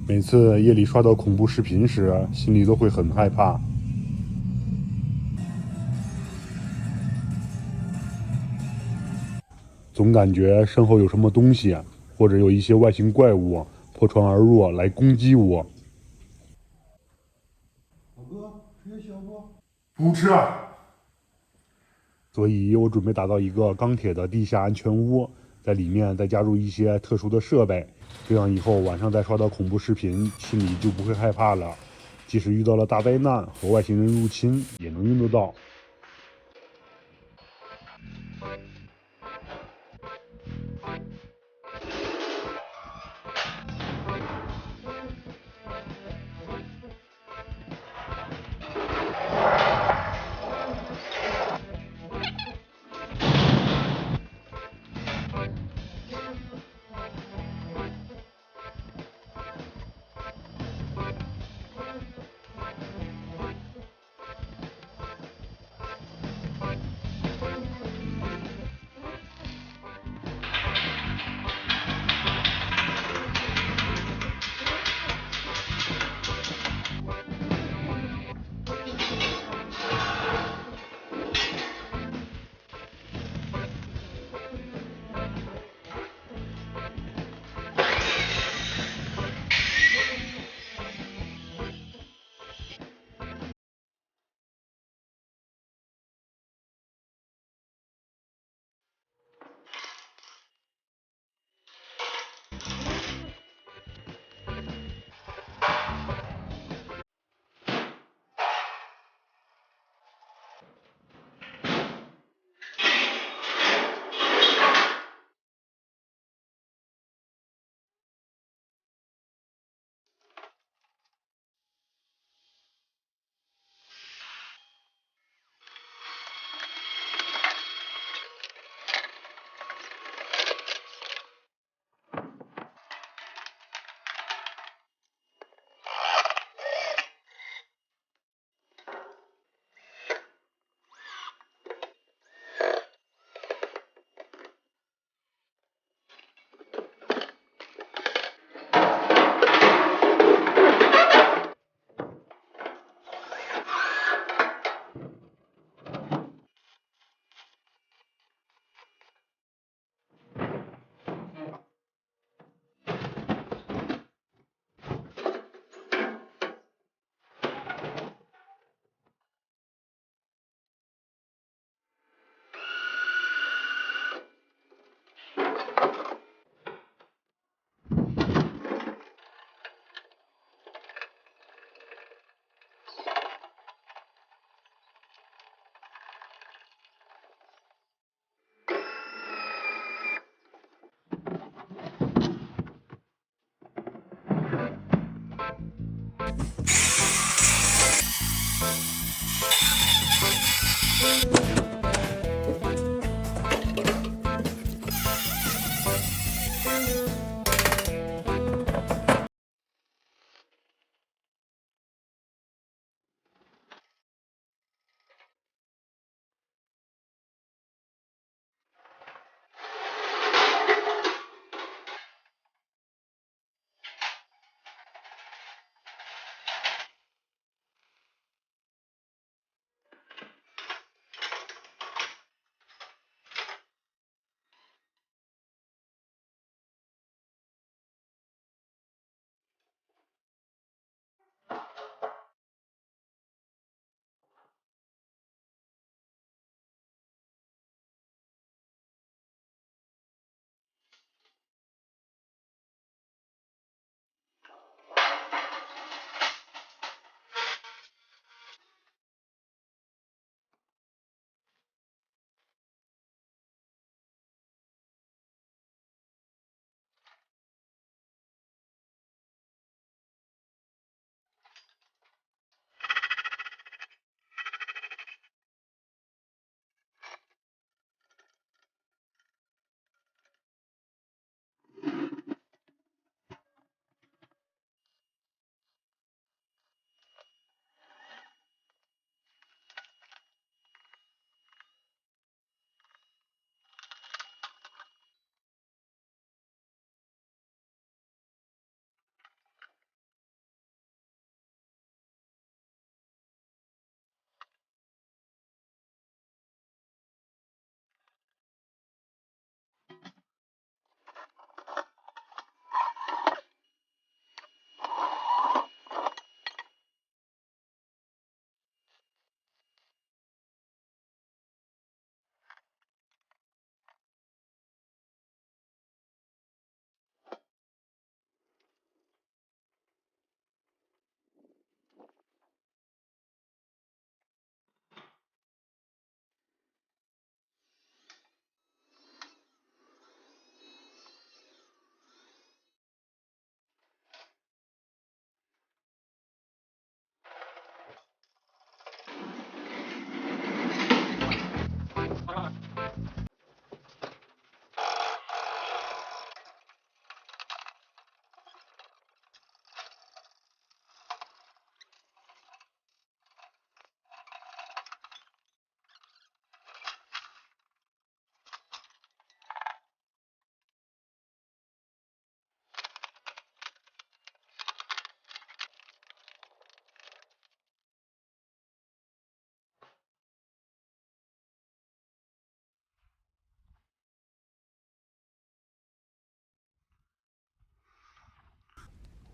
每次夜里刷到恐怖视频时，心里都会很害怕，总感觉身后有什么东西，或者有一些外星怪物破窗而入来攻击我。老哥，吃夜宵不？不吃啊！所以我准备打造一个钢铁的地下安全屋，在里面再加入一些特殊的设备，这样以后晚上再刷到恐怖视频，心里就不会害怕了。即使遇到了大灾难和外星人入侵，也能用得到。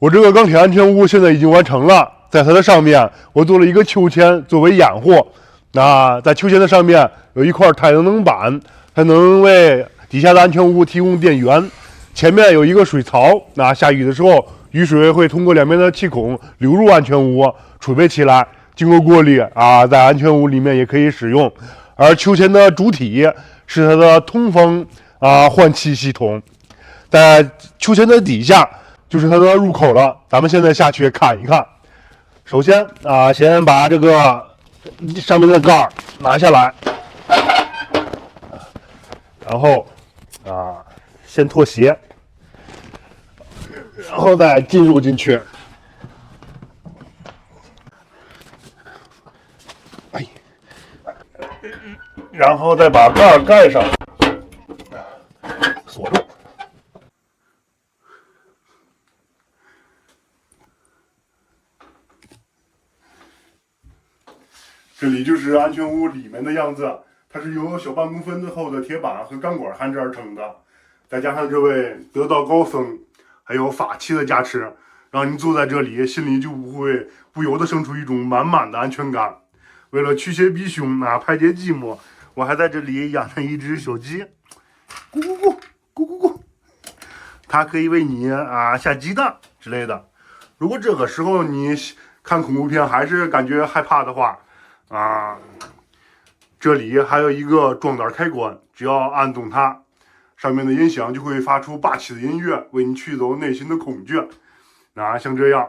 我这个钢铁安全屋现在已经完成了，在它的上面我做了一个秋千作为掩护。在秋千的上面有一块太阳能板，它能为底下的安全屋提供电源。前面有一个水槽，下雨的时候，雨水会通过两边的气孔流入安全屋，储备起来，经过过滤在安全屋里面也可以使用。而秋千的主体是它的通风换气系统，在秋千的底下就是它的入口了。咱们现在下去看一看。首先先把这个上面的盖儿拿下来，然后先脱鞋，然后再进入进去。然后再把盖儿盖上，锁住。这里就是安全屋里面的样子，它是由小半公分厚的铁板和钢管焊制而成的，再加上这位得道高僧还有法器的加持，让你坐在这里心里就不由得生出一种满满的安全感。为了驱邪避凶排解寂寞，我还在这里养了一只小鸡，咕咕咕咕咕咕，它可以为你下鸡蛋之类的。如果这个时候你看恐怖片还是感觉害怕的话这里还有一个装胆开关，只要按动它，上面的音响就会发出霸气的音乐，为你驱走内心的恐惧。像这样。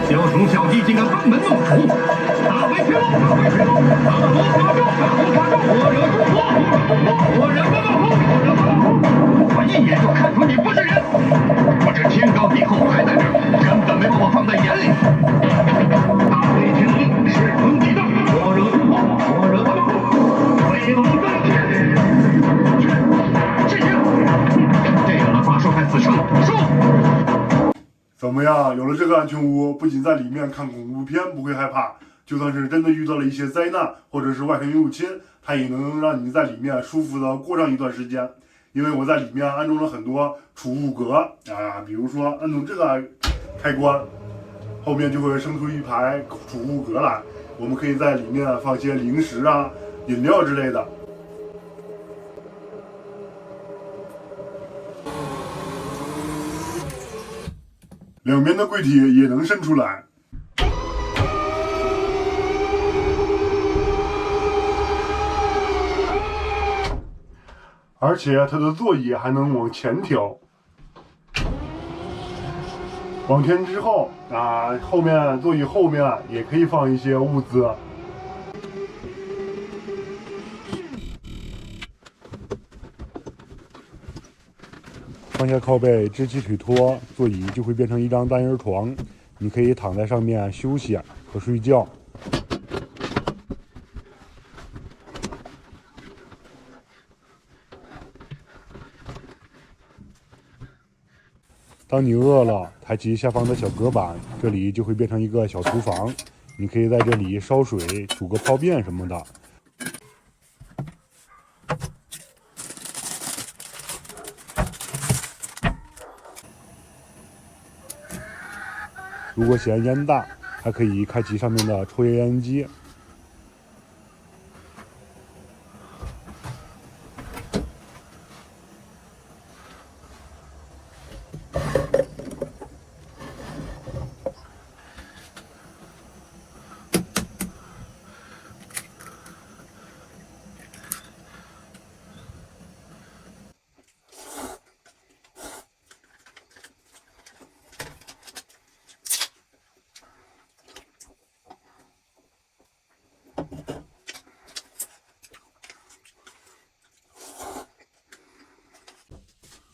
雕虫小技竟敢班门弄斧，大威天龙，大威天龙，大魔法咒，大魔法咒，我惹诸佛，我惹八道风，我一眼就看出你不是人，我这天高地厚还在这儿，根本没把我放在眼里。大威天龙，势吞地藏，我惹诸佛，我惹八道风，飞龙在天。这样的法术还死撑，说。怎么样？有了这个安全屋，不仅在里面看恐怖片不会害怕，就算是真的遇到了一些灾难或者是外星入侵，它也能让你在里面舒服的过上一段时间。因为我在里面安装了很多储物格比如说按动这个开关，后面就会生出一排储物格来，我们可以在里面放些零食饮料之类的。两边的柜体也能伸出来，而且它的座椅还能往前调。往前之后后面座椅后面也可以放一些物资。放下靠背，支起腿托，座椅就会变成一张单人床，你可以躺在上面休息和睡觉。当你饿了，抬起下方的小隔板，这里就会变成一个小厨房，你可以在这里烧水、煮个泡面什么的。如果嫌烟大，还可以开启上面的抽烟机。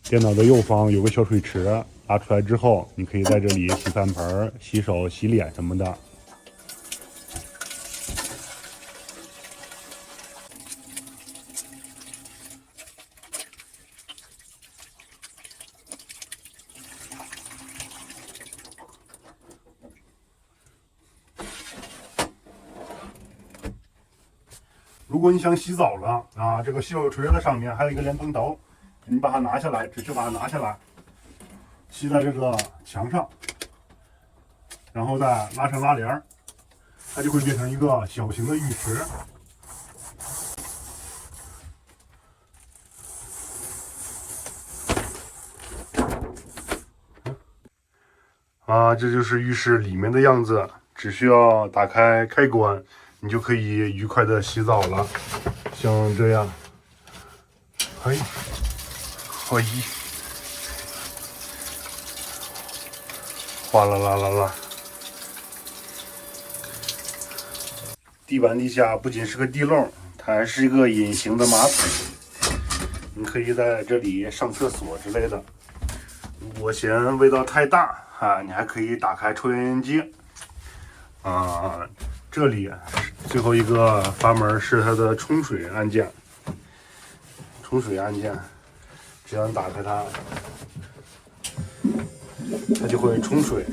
电脑的右方有个小水池，拉出来之后，你可以在这里洗饭盆、洗手、洗脸什么的。如果你想洗澡了这个洗手池的上面还有一个莲蓬头。你把它拿下来，只需把它拿下来，吸在这个墙上，然后再拉上拉帘，它就会变成一个小型的浴池。这就是浴室里面的样子，只需要打开开关，你就可以愉快的洗澡了。像这样，嘿，哗啦啦啦啦。地板底下不仅是个地漏，它还是一个隐形的马桶，你可以在这里上厕所之类的。如果嫌味道太大你还可以打开抽烟机。这里最后一个阀门是它的冲水按键，只要你打开它，它就会冲水。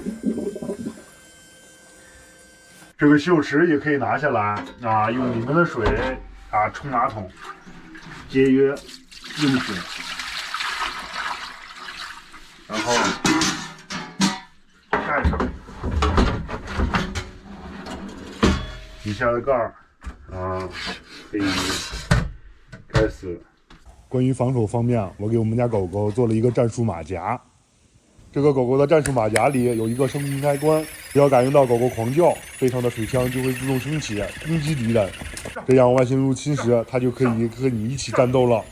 这个袖池也可以拿下来用里面的水冲马桶，节约用水。然后盖上，底下的盖儿可以盖死。关于防守方面，我给我们家狗狗做了一个战术马甲。这个狗狗的战术马甲里有一个生命开关，只要感应到狗狗狂叫，背上的水枪就会自动升起，攻击敌人。这样外星入侵时，它就可以和你一起战斗了。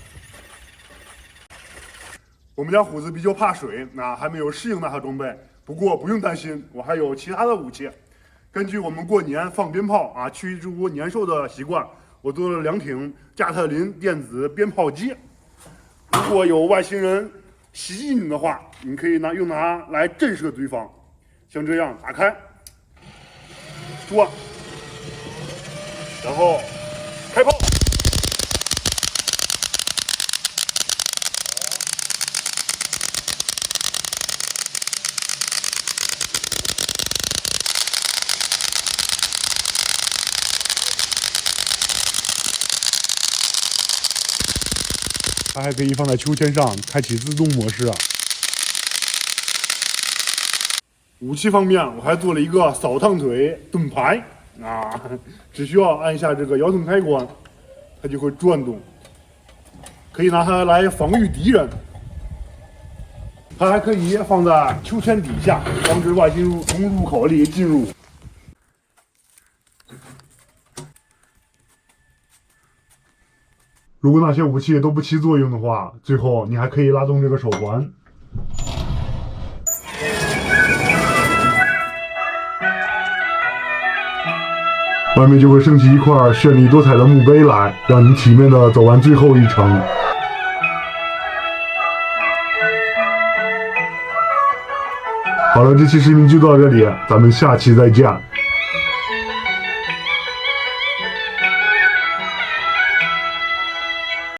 我们家虎子比较怕水，还没有适应那套装备。不过不用担心，我还有其他的武器。根据我们过年放鞭炮驱逐年兽的习惯，我做了2挺加特林电子鞭炮机。如果有外星人袭击你的话，你可以用它来震慑对方。像这样打开，转，然后开炮。它还可以放在秋千上，开启自动模式。武器方面，我还做了一个扫烫腿盾牌只需要按下这个遥控开关，它就会转动，可以拿它来防御敌人。它还可以放在秋千底下，防止外星从入口里进入。如果那些武器都不起作用的话，最后你还可以拉动这个手环。外面就会升起一块绚丽多彩的墓碑来，让你体面的走完最后一程。好了，这期视频就到这里，咱们下期再见。